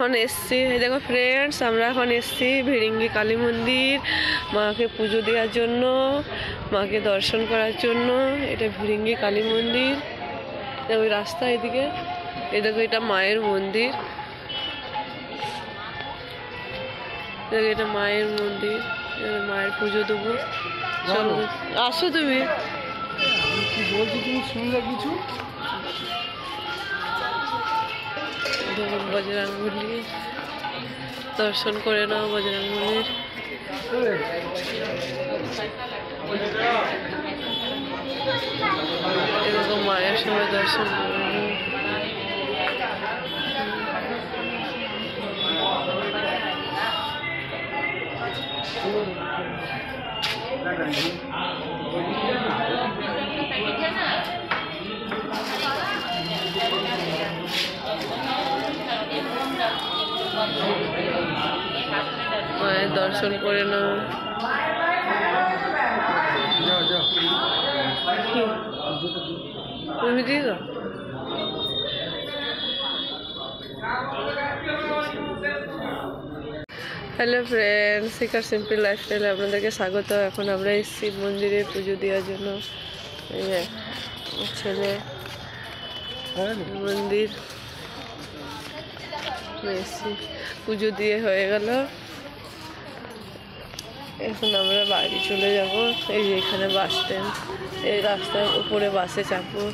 এখন এসছি, দেখো ফ্রেন্ডস, আমরা এখন এসছি ভিড়িঙ্গি কালী মন্দির মাকে পুজো দেওয়ার জন্য, মাকে দর্শন করার জন্য। এটা ভিড়িঙ্গি কালী মন্দির, ওই রাস্তা এদিকে। এই দেখো এটা মায়ের মন্দির, এটা মায়ের মন্দির, মায়ের পুজো দেবো। চলো আসো তুমি। বলছি তুমি শুনলে কিছু? বজরংবলী দর্শন করে নাও, বজরংবলীর। এরকম মায়ের সময় দর্শন করে নাও। মায়ের দর্শন করে নাও। তুমি দিয়ে দাও। হ্যালো ফ্রেন্ডস, শিখার সিম্পল লাইফস্টাইলে আপনাদেরকে স্বাগত। এখন আমরা এসেছি মন্দিরে পুজো দেওয়ার জন্য। ছেলে মন্দির এসেছি, পুজো দিয়ে হয়ে গেল। এখন আমরা বাড়ি চলে যাব। এই যে এখানে বাস স্ট্যান্ড, এই রাস্তার উপরে বাসে চাপবো।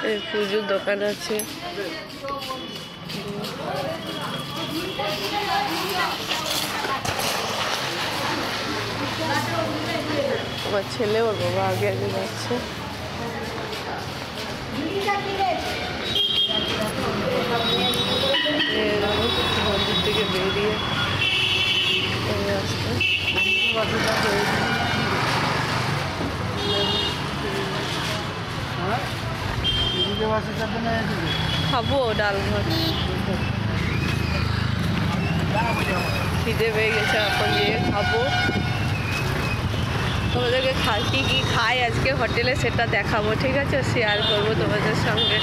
এই পুজোর দোকান আছে। আমার ছেলে ওর বাবা আগে আগে যাচ্ছে। মন্দির থেকে বেরিয়ে রাস্তা খাবো ডাল ভাত। খিদে পেয়ে গেছে, এখন গিয়ে খাবো। তোমাদেরকে কি কি খাই আজকে হোটেলে সেটা দেখাবো, ঠিক আছে? শেয়ার করবো তোমাদের সঙ্গে।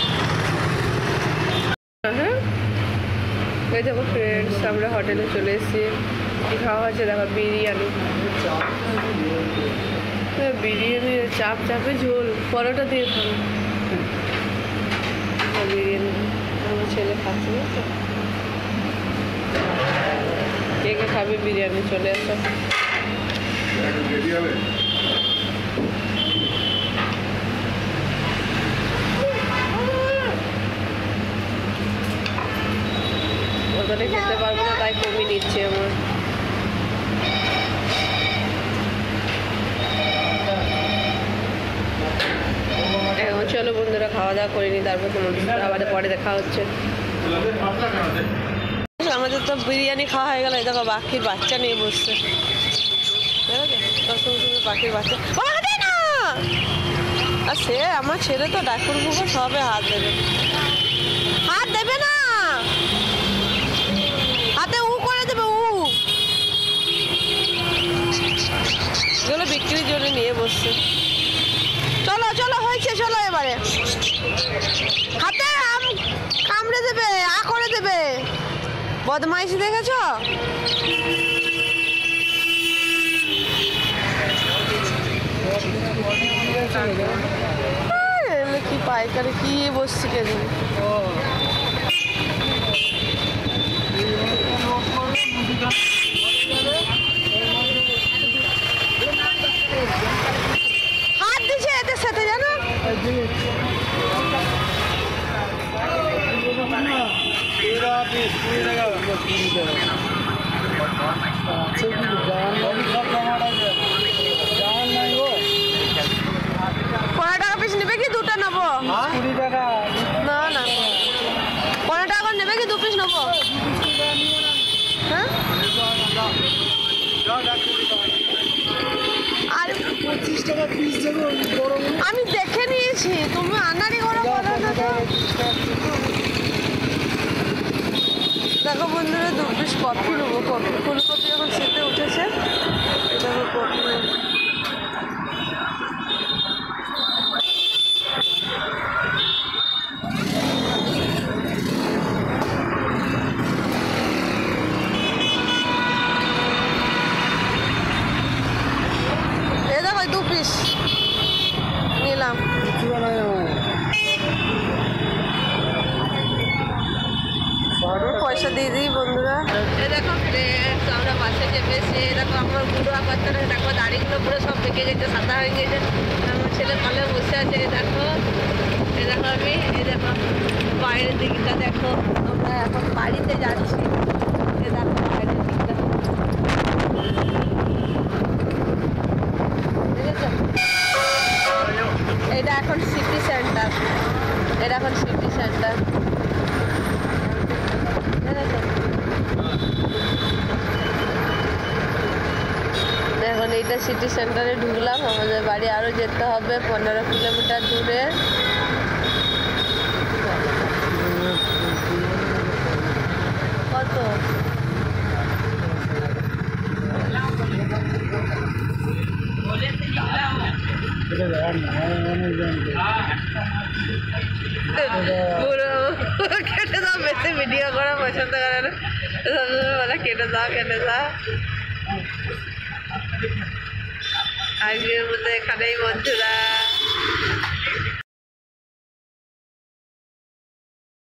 এই দেখো ফ্রেন্ডস, আমরা হোটেলে চলে এসেছি। কি খাওয়া হচ্ছে দেখো, বিরিয়ানি। বিরিয়ানি চাপ চাপে ঝোল, পরোটা দিয়ে খাবো বিরিয়ানি। আমার ছেলে খাচ্ছে, কে কে খাবে বিরিয়ানি চলে আসো। ওখানে খেতে পারবো না, তাই কমিয়ে নিচ্ছি আমার। চলো বন্ধুরা, খাওয়া দাওয়া করে নি, তারপর তোমাদের আবার পরে দেখা হচ্ছে। আমাদের তো বিরিয়ানি খাওয়া হয়ে গেল। দেখো পাখির বাচ্চা নিয়ে বসছে, পাখির বাচ্চা। আর সে আমার ছেলে তো ডাকুর বুকে সবে হাত দেবে, হাত দেবে না, হাতে উ করে দেবে। এগুলো বিক্রির জন্য নিয়ে বসছে। চলো চলো, হয়েছে, চলো এবারে। হাতে আম কামড়ে দেবে, আ করে দেবে। বদমাইশি দেখেছ? কি পাইকারি কি বসছি কে জানে। হাত দিছে এদের সাথে, জানো? পনেরো টাকা পিস নেবে কি দুটো নেবো? না না, 15 টাকা করে নেবে কি দু পিস নেবো? হ্যাঁ, আর 25 টাকা পিস দেবো। আমি দেখে নিয়েছি, তুমি আনারি করে বলো না তো। দেখো বন্ধুরা, 2 পিস কফি নেবো। কফি, ফুলকপি এখন শীতে উঠেছে। দেখো কফি নেবো। পয়সা দিয়ে দিই বন্ধুরা। এই দেখো ফ্রেন্ডস, আমরা বাসে চেপেছি। দেখো আমার বুড়ো বাচ্চারা, দেখো দাড়িগুলো পুরো সব পেকে গেছে, সাদা হয়ে গেছে। আমার ছেলে কলে বসে আছে। এই দেখো আমি, এই দেখো বাইরের দিকটা দেখো। আমরা এখন বাড়িতে যাচ্ছি। এই দেখো বাইরের দিকটা, দেখেছো? এটা এখন সিটি সেন্টার, এটা এখন সিটি সেন্টার, দেখেছো? এখন এইটা সিটি সেন্টারে ঢুকলাম। আমাদের বাড়ি আরও যেতে হবে 15 কিলোমিটার দূরে। কত? কেটে দাও, বেশি ভিডিও করা পছন্দ করে না, বলে কেটে দাও কেটে দাও। আজকের মতো এখানেই বন্ধুরা।